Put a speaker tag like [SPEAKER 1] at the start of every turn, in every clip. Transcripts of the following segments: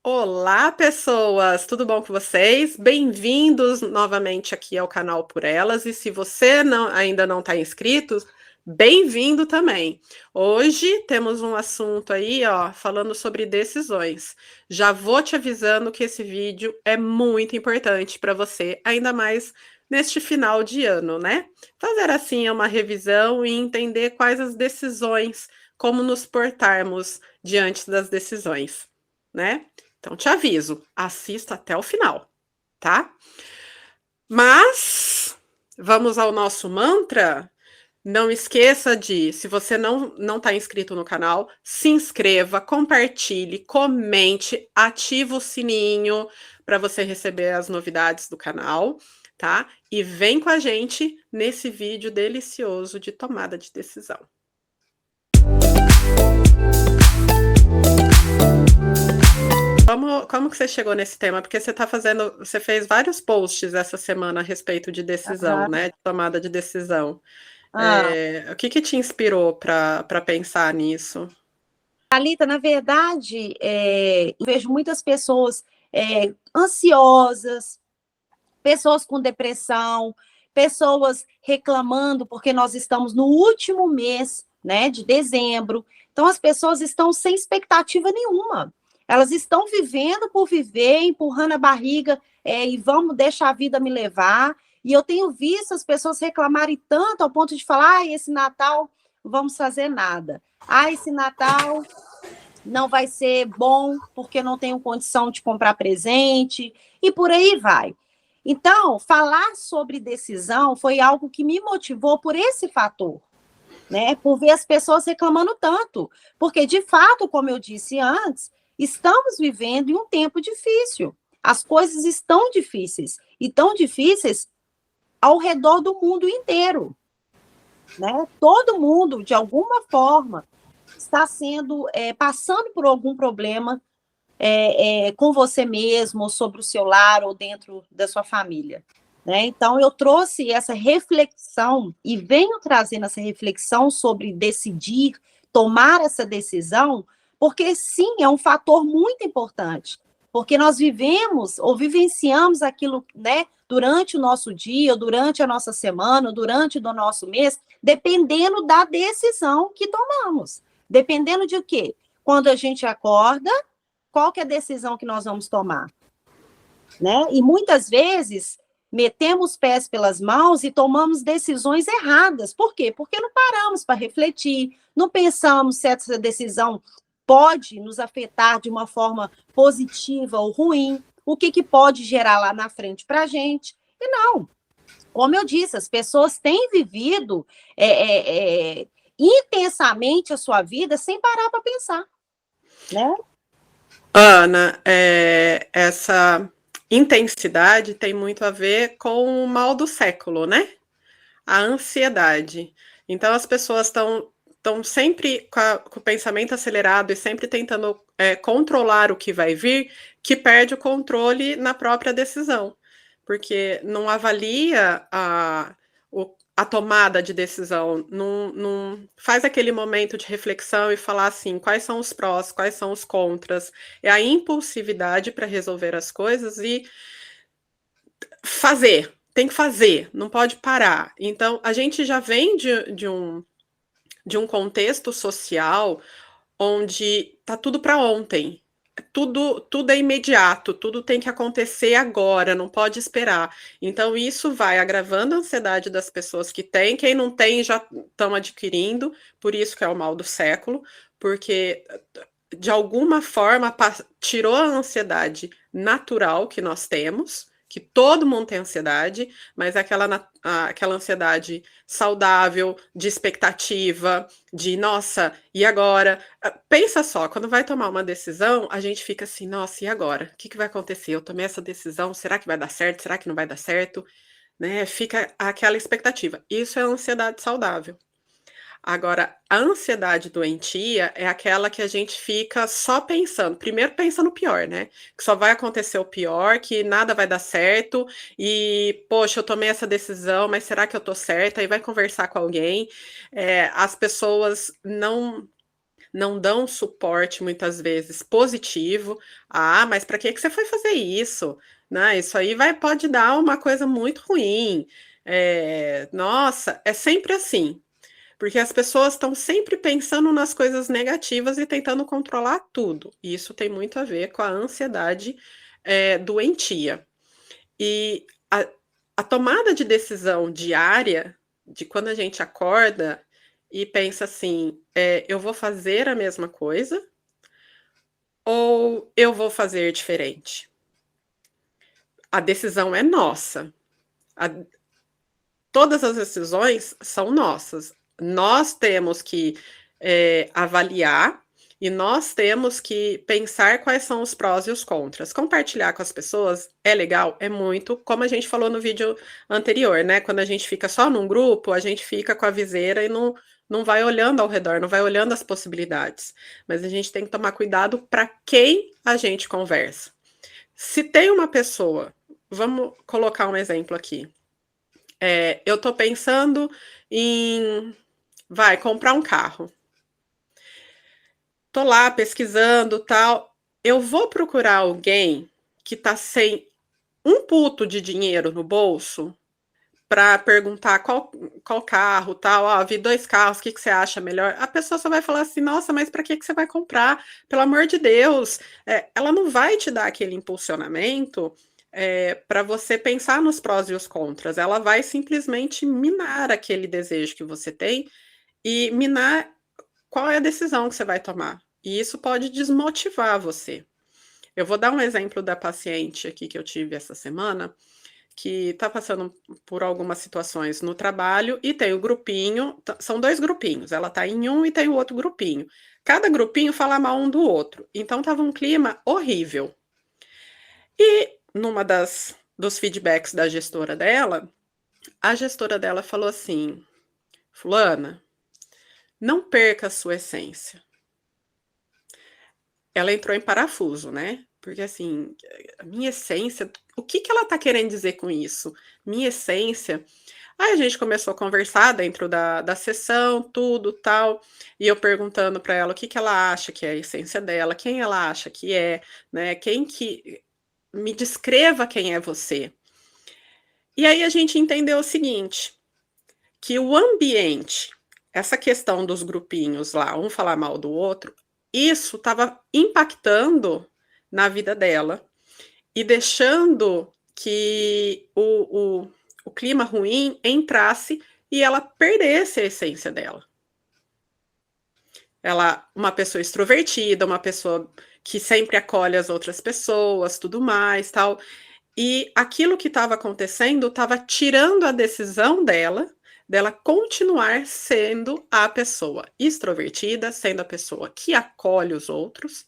[SPEAKER 1] Olá, pessoas! Tudo bom com vocês? Bem-vindos novamente aqui ao canal Por Elas. E se você ainda não está inscrito, bem-vindo também. Hoje temos um assunto aí, ó, falando sobre decisões. Já vou te avisando que esse vídeo é muito importante para você, ainda mais neste final de ano, né? Fazer assim uma revisão e entender quais as decisões, como nos portarmos diante das decisões, né? Então, te aviso, assista até o final, tá? Mas vamos ao nosso mantra. Não esqueça de, se você não está inscrito no canal, se inscreva, compartilhe, comente, ativa o sininho para você receber as novidades do canal, tá? E vem com a gente nesse vídeo delicioso de tomada de decisão. Como que você chegou nesse tema? Porque você fez vários posts essa semana a respeito de decisão,
[SPEAKER 2] Aham.
[SPEAKER 1] né? De tomada de decisão.
[SPEAKER 2] Ah,
[SPEAKER 1] O que te inspirou para pensar nisso?
[SPEAKER 2] Thalita, na verdade, eu vejo muitas pessoas ansiosas, pessoas com depressão, pessoas reclamando porque nós estamos no último mês, né, de dezembro. Então, as pessoas estão sem expectativa nenhuma. Elas estão vivendo por viver, empurrando a barriga, e vamos deixar a vida me levar. E eu tenho visto as pessoas reclamarem tanto ao ponto de falar: ah, esse Natal não vamos fazer nada. Ah, esse Natal não vai ser bom porque não tenho condição de comprar presente, e por aí vai. Então, falar sobre decisão foi algo que me motivou por esse fator, né? Por ver as pessoas reclamando tanto. Porque, de fato, como eu disse antes, estamos vivendo em um tempo difícil. As coisas estão difíceis. E tão difíceis ao redor do mundo inteiro, né? Todo mundo, de alguma forma, está passando por algum problema com você mesmo, ou sobre o seu lar, ou dentro da sua família. Né? Então, eu trouxe essa reflexão e venho trazendo essa reflexão sobre decidir, tomar essa decisão, porque sim, é um fator muito importante. Porque nós vivemos ou vivenciamos aquilo, né, durante o nosso dia, ou durante a nossa semana, ou durante o nosso mês, dependendo da decisão que tomamos. Dependendo de o quê? Quando a gente acorda, qual que é a decisão que nós vamos tomar? Né? E muitas vezes metemos os pés pelas mãos e tomamos decisões erradas. Por quê? Porque não paramos para refletir, não pensamos se essa decisão pode nos afetar de uma forma positiva ou ruim, o que pode gerar lá na frente para a gente. E não, como eu disse, as pessoas têm vivido intensamente a sua vida sem parar para pensar, né?
[SPEAKER 1] Ana, essa intensidade tem muito a ver com o mal do século, né? A ansiedade. Então as pessoas estão sempre com o pensamento acelerado e sempre tentando controlar o que vai vir, que perde o controle na própria decisão, porque não avalia a tomada de decisão, não faz aquele momento de reflexão e falar assim, quais são os prós, quais são os contras. É a impulsividade para resolver as coisas e fazer, tem que fazer, não pode parar. Então, a gente já vem de um contexto social onde tá tudo para ontem. Tudo é imediato, tudo tem que acontecer agora, não pode esperar. Então, isso vai agravando a ansiedade das pessoas que têm, quem não tem já estão adquirindo, por isso que é o mal do século, porque de alguma forma tirou a ansiedade natural que nós temos, que todo mundo tem ansiedade, mas é aquela ansiedade saudável, de expectativa, de nossa, e agora? Pensa só, quando vai tomar uma decisão, a gente fica assim, nossa, e agora? O que vai acontecer? Eu tomei essa decisão, será que vai dar certo? Será que não vai dar certo? Né? Fica aquela expectativa. Isso é ansiedade saudável. Agora, a ansiedade doentia é aquela que a gente fica só pensando. Primeiro pensa no pior, né? Que só vai acontecer o pior, que nada vai dar certo e, poxa, eu tomei essa decisão, mas será que eu tô certa? Aí vai conversar com alguém. As pessoas não dão suporte muitas vezes positivo. Ah, mas para que você foi fazer isso? Né? Isso aí pode dar uma coisa muito ruim. Nossa, é sempre assim. Porque as pessoas estão sempre pensando nas coisas negativas e tentando controlar tudo. E isso tem muito a ver com a ansiedade doentia. E a tomada de decisão diária, de quando a gente acorda e pensa assim, eu vou fazer a mesma coisa ou eu vou fazer diferente? A decisão é nossa. Todas as decisões são nossas. Nós temos que avaliar e nós temos que pensar quais são os prós e os contras. Compartilhar com as pessoas é legal, é muito, como a gente falou no vídeo anterior, né? Quando a gente fica só num grupo, a gente fica com a viseira e não vai olhando ao redor, não vai olhando as possibilidades. Mas a gente tem que tomar cuidado para quem a gente conversa. Se tem uma pessoa, vamos colocar um exemplo aqui. Eu estou pensando em comprar um carro. Tô lá pesquisando, tal. Eu vou procurar alguém que tá sem um puto de dinheiro no bolso para perguntar qual carro, tal. Ó, vi 2 carros, o que você acha melhor? A pessoa só vai falar assim: nossa, mas para que você vai comprar? Pelo amor de Deus. Ela não vai te dar aquele impulsionamento para você pensar nos prós e os contras. Ela vai simplesmente minar aquele desejo que você tem e minar qual é a decisão que você vai tomar. E isso pode desmotivar você. Eu vou dar um exemplo da paciente aqui que eu tive essa semana, que está passando por algumas situações no trabalho e tem o grupinho, são 2 grupinhos, ela está em um e tem o outro grupinho. Cada grupinho fala mal um do outro, então estava um clima horrível. E numa dos feedbacks da gestora dela, a gestora dela falou assim: fulana, não perca a sua essência. Ela entrou em parafuso, né? Porque assim, a minha essência, o que ela tá querendo dizer com isso? Minha essência. Aí a gente começou a conversar dentro da sessão, tudo tal, e eu perguntando para ela o que ela acha que é a essência dela, quem ela acha que é, né? Me descreva quem é você. E aí a gente entendeu o seguinte, que o ambiente, essa questão dos grupinhos lá, um falar mal do outro, isso estava impactando na vida dela e deixando que o clima ruim entrasse e ela perdesse a essência dela. Ela, uma pessoa extrovertida, uma pessoa que sempre acolhe as outras pessoas, tudo mais, tal. E aquilo que estava acontecendo estava tirando a decisão dela continuar sendo a pessoa extrovertida, sendo a pessoa que acolhe os outros.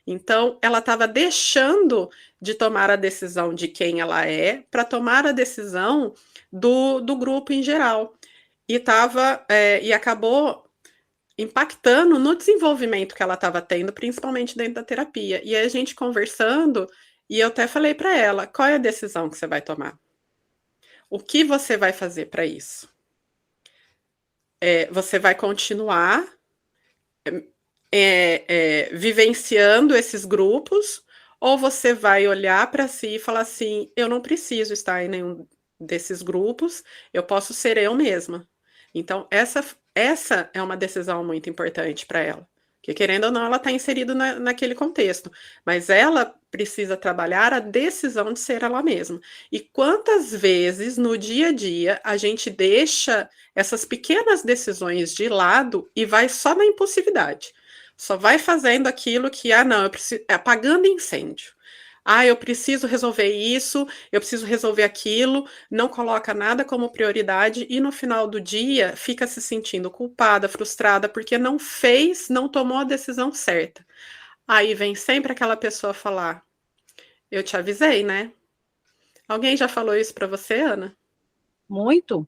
[SPEAKER 1] Então, ela estava deixando de tomar a decisão de quem ela é para tomar a decisão do grupo em geral. E acabou impactando no desenvolvimento que ela estava tendo, principalmente dentro da terapia. E aí a gente conversando, e eu até falei para ela, qual é a decisão que você vai tomar? O que você vai fazer para isso? Você vai continuar vivenciando esses grupos, ou você vai olhar para si e falar assim, eu não preciso estar em nenhum desses grupos, eu posso ser eu mesma. Então, essa é uma decisão muito importante para ela. Porque, querendo ou não, ela está inserida naquele contexto. Mas ela precisa trabalhar a decisão de ser ela mesma. E quantas vezes, no dia a dia, a gente deixa essas pequenas decisões de lado e vai só na impulsividade. Só vai fazendo aquilo que, não, eu preciso, apagando incêndio. Eu preciso resolver isso, eu preciso resolver aquilo, não coloca nada como prioridade e no final do dia fica se sentindo culpada, frustrada, porque não tomou a decisão certa. Aí vem sempre aquela pessoa falar, eu te avisei, né? Alguém já falou isso para você, Ana?
[SPEAKER 2] Muito,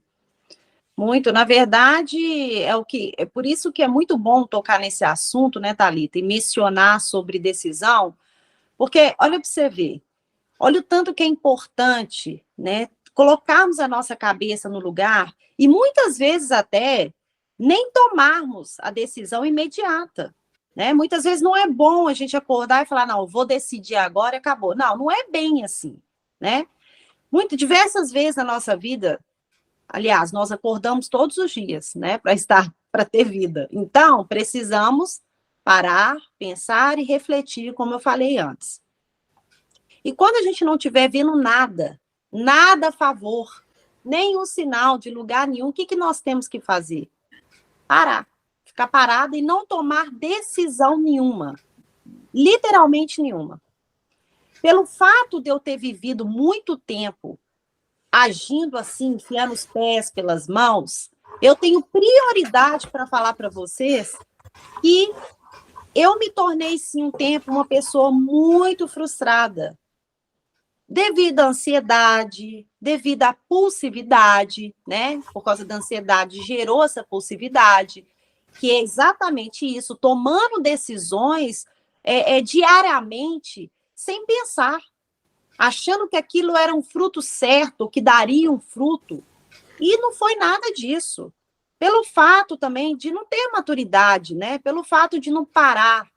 [SPEAKER 2] muito. Na verdade, é por isso que é muito bom tocar nesse assunto, né, Thalita, e mencionar sobre decisão, porque olha para você ver, olha o tanto que é importante, né, colocarmos a nossa cabeça no lugar e muitas vezes até nem tomarmos a decisão imediata. né? Muitas vezes não é bom a gente acordar e falar, não, vou decidir agora e acabou. Não, não é bem assim, né? Diversas vezes na nossa vida, aliás, nós acordamos todos os dias, né, para ter vida. Então, precisamos parar, pensar e refletir, como eu falei antes. E quando a gente não estiver vendo nada, nada a favor, nenhum sinal de lugar nenhum, o que nós temos que fazer? Parar. Ficar parada e não tomar decisão nenhuma. Literalmente nenhuma. Pelo fato de eu ter vivido muito tempo agindo assim, enfiando os pés pelas mãos, eu tenho prioridade para falar para vocês que eu me tornei, sim, um tempo, uma pessoa muito frustrada, devido à ansiedade, devido à pulsividade, né? Por causa da ansiedade gerou essa pulsividade, que é exatamente isso, tomando decisões diariamente, sem pensar, achando que aquilo era um fruto certo, que daria um fruto, e não foi nada disso. Pelo fato também de não ter maturidade, né? Pelo fato de não parar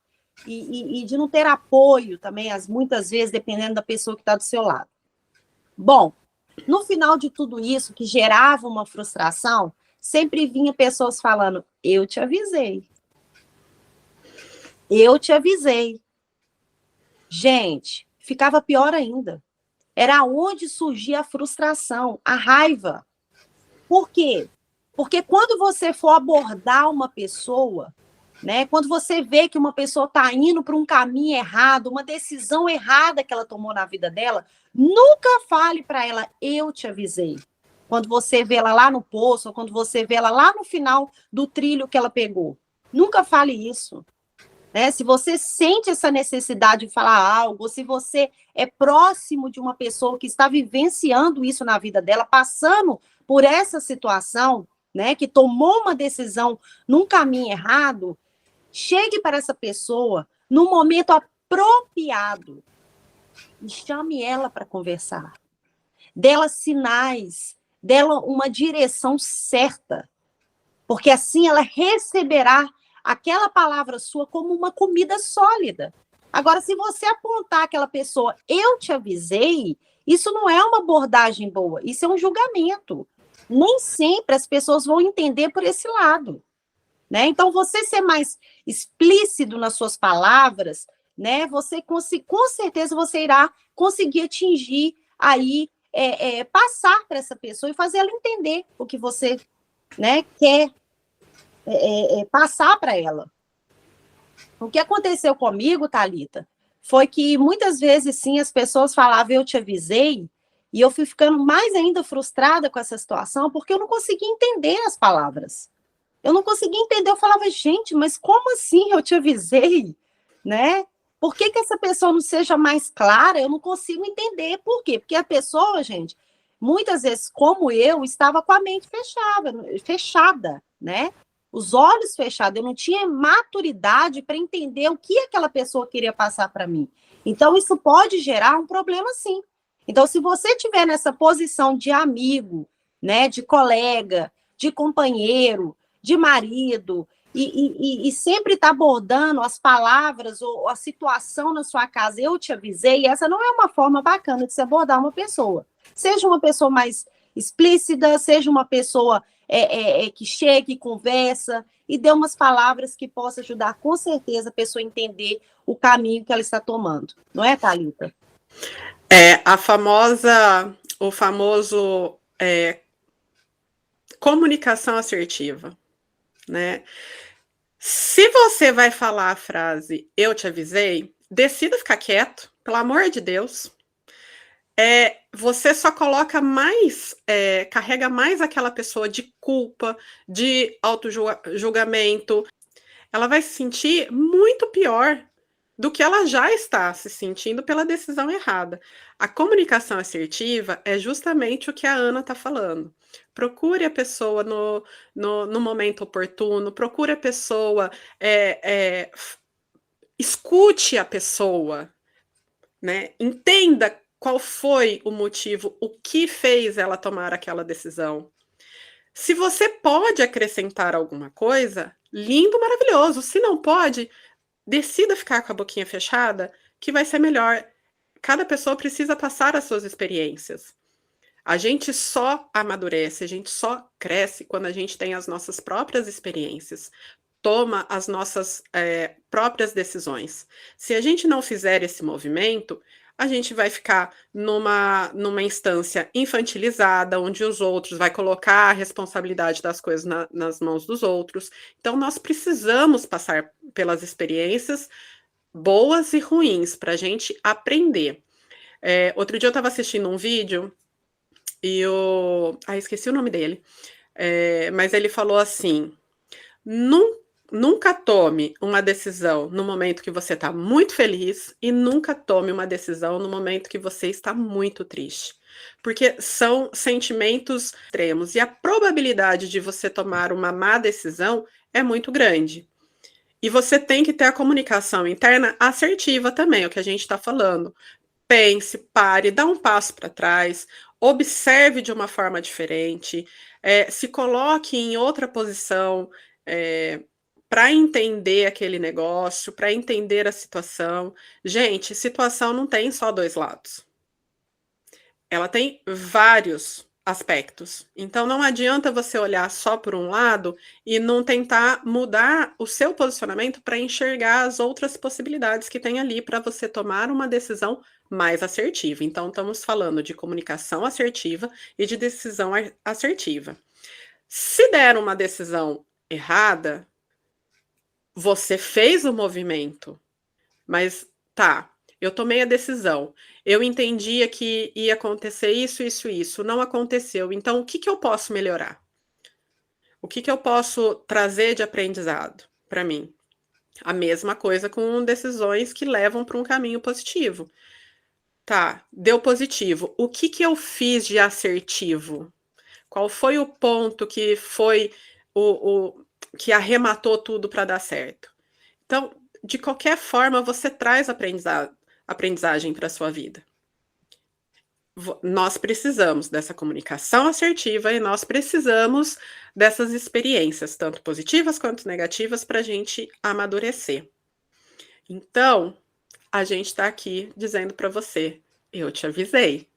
[SPEAKER 2] e de não ter apoio também, muitas vezes, dependendo da pessoa que está do seu lado. Bom, no final de tudo isso, que gerava uma frustração, sempre vinha pessoas falando, eu te avisei. Eu te avisei. Gente, ficava pior ainda. Era onde surgia a frustração, a raiva. Por quê? Porque quando você for abordar uma pessoa, né, quando você vê que uma pessoa está indo para um caminho errado, uma decisão errada que ela tomou na vida dela, nunca fale para ela, eu te avisei. Quando você vê ela lá no poço, ou quando você vê ela lá no final do trilho que ela pegou. Nunca fale isso. Né? Se você sente essa necessidade de falar algo, ou se você é próximo de uma pessoa que está vivenciando isso na vida dela, passando por essa situação, né, que tomou uma decisão num caminho errado, chegue para essa pessoa no momento apropriado e chame ela para conversar. Dela sinais, dela uma direção certa, porque assim ela receberá aquela palavra sua como uma comida sólida. Agora, se você apontar aquela pessoa, eu te avisei, isso não é uma abordagem boa, isso é um julgamento. Nem sempre as pessoas vão entender por esse lado. Né? Então, você ser mais explícito nas suas palavras, né? Você com certeza você irá conseguir atingir aí, passar para essa pessoa e fazer ela entender o que você, né, quer passar para ela. O que aconteceu comigo, Thalita, foi que muitas vezes, sim, as pessoas falavam, eu te avisei, e eu fui ficando mais ainda frustrada com essa situação, porque eu não conseguia entender as palavras. Eu não conseguia entender, eu falava, gente, mas como assim eu te avisei? Né? Por que essa pessoa não seja mais clara? Eu não consigo entender. Por quê? Porque a pessoa, gente, muitas vezes, como eu, estava com a mente fechada, né? Os olhos fechados, eu não tinha maturidade para entender o que aquela pessoa queria passar para mim. Então, isso pode gerar um problema, sim. Então, se você estiver nessa posição de amigo, né, de colega, de companheiro, de marido, e sempre está abordando as palavras ou a situação na sua casa, eu te avisei, essa não é uma forma bacana de se abordar uma pessoa. Seja uma pessoa mais explícita, seja uma pessoa que chegue, conversa e dê umas palavras que possa ajudar, com certeza, a pessoa a entender o caminho que ela está tomando. Não é, Thalita?
[SPEAKER 1] O famoso comunicação assertiva, né? Se você vai falar a frase, eu te avisei, decida ficar quieto, pelo amor de Deus. Você só coloca mais, carrega mais aquela pessoa de culpa, de auto-julgamento. Ela vai se sentir muito pior do que ela já está se sentindo pela decisão errada. A comunicação assertiva é justamente o que a Ana está falando. Procure a pessoa no momento oportuno, procure a pessoa, escute a pessoa, né? Entenda qual foi o motivo, o que fez ela tomar aquela decisão. Se você pode acrescentar alguma coisa, lindo, maravilhoso. Se não pode, decida ficar com a boquinha fechada, que vai ser melhor. Cada pessoa precisa passar as suas experiências. A gente só amadurece, a gente só cresce quando a gente tem as nossas próprias experiências, toma as nossas próprias decisões. Se a gente não fizer esse movimento, a gente vai ficar numa instância infantilizada, onde os outros vai colocar a responsabilidade das coisas nas mãos dos outros. Então, nós precisamos passar pelas experiências boas e ruins para a gente aprender. Outro dia eu estava assistindo um vídeo e esqueci o nome dele, mas ele falou assim: nunca tome uma decisão no momento que você está muito feliz e nunca tome uma decisão no momento que você está muito triste. Porque são sentimentos extremos e a probabilidade de você tomar uma má decisão é muito grande. E você tem que ter a comunicação interna assertiva também, é o que a gente está falando. Pense, pare, dá um passo para trás, observe de uma forma diferente, se coloque em outra posição, para entender aquele negócio, para entender a situação. Gente, situação não tem só dois lados. Ela tem vários aspectos. Então, não adianta você olhar só por um lado e não tentar mudar o seu posicionamento para enxergar as outras possibilidades que tem ali para você tomar uma decisão mais assertiva. Então, estamos falando de comunicação assertiva e de decisão assertiva. Se der uma decisão errada, você fez o movimento, mas tá, eu tomei a decisão, eu entendia que ia acontecer isso, não aconteceu, então o que eu posso melhorar? O que eu posso trazer de aprendizado para mim? A mesma coisa com decisões que levam para um caminho positivo. Tá, deu positivo, o que eu fiz de assertivo? Qual foi o ponto que foi que arrematou tudo para dar certo? Então, de qualquer forma, você traz aprendizagem para a sua vida. Nós precisamos dessa comunicação assertiva e nós precisamos dessas experiências, tanto positivas quanto negativas, para a gente amadurecer. Então, a gente está aqui dizendo para você, eu te avisei.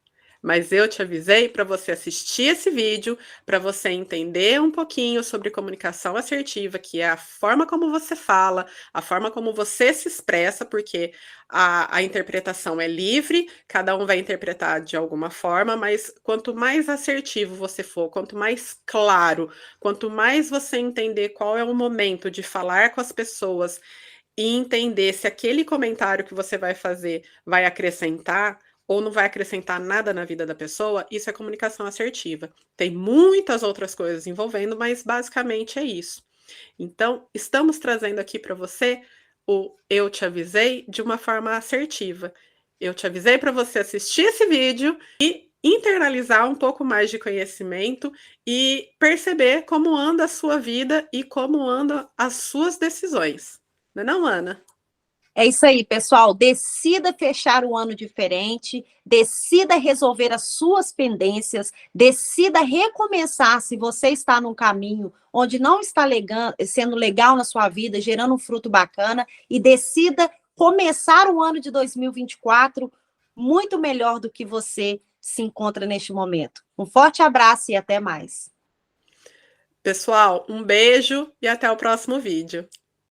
[SPEAKER 1] Mas eu te avisei para você assistir esse vídeo, para você entender um pouquinho sobre comunicação assertiva, que é a forma como você fala, a forma como você se expressa, porque a interpretação é livre, cada um vai interpretar de alguma forma, mas quanto mais assertivo você for, quanto mais claro, quanto mais você entender qual é o momento de falar com as pessoas e entender se aquele comentário que você vai fazer vai acrescentar ou não vai acrescentar nada na vida da pessoa, isso é comunicação assertiva. Tem muitas outras coisas envolvendo, mas basicamente é isso. Então, estamos trazendo aqui para você o Eu Te Avisei de uma forma assertiva. Eu te avisei para você assistir esse vídeo e internalizar um pouco mais de conhecimento e perceber como anda a sua vida e como andam as suas decisões. Não é não, Ana?
[SPEAKER 2] É isso aí, pessoal. Decida fechar o ano diferente, decida resolver as suas pendências, decida recomeçar se você está num caminho onde não está sendo legal na sua vida, gerando um fruto bacana, e decida começar o ano de 2024 muito melhor do que você se encontra neste momento. Um forte abraço e até mais.
[SPEAKER 1] Pessoal, um beijo e até o próximo vídeo.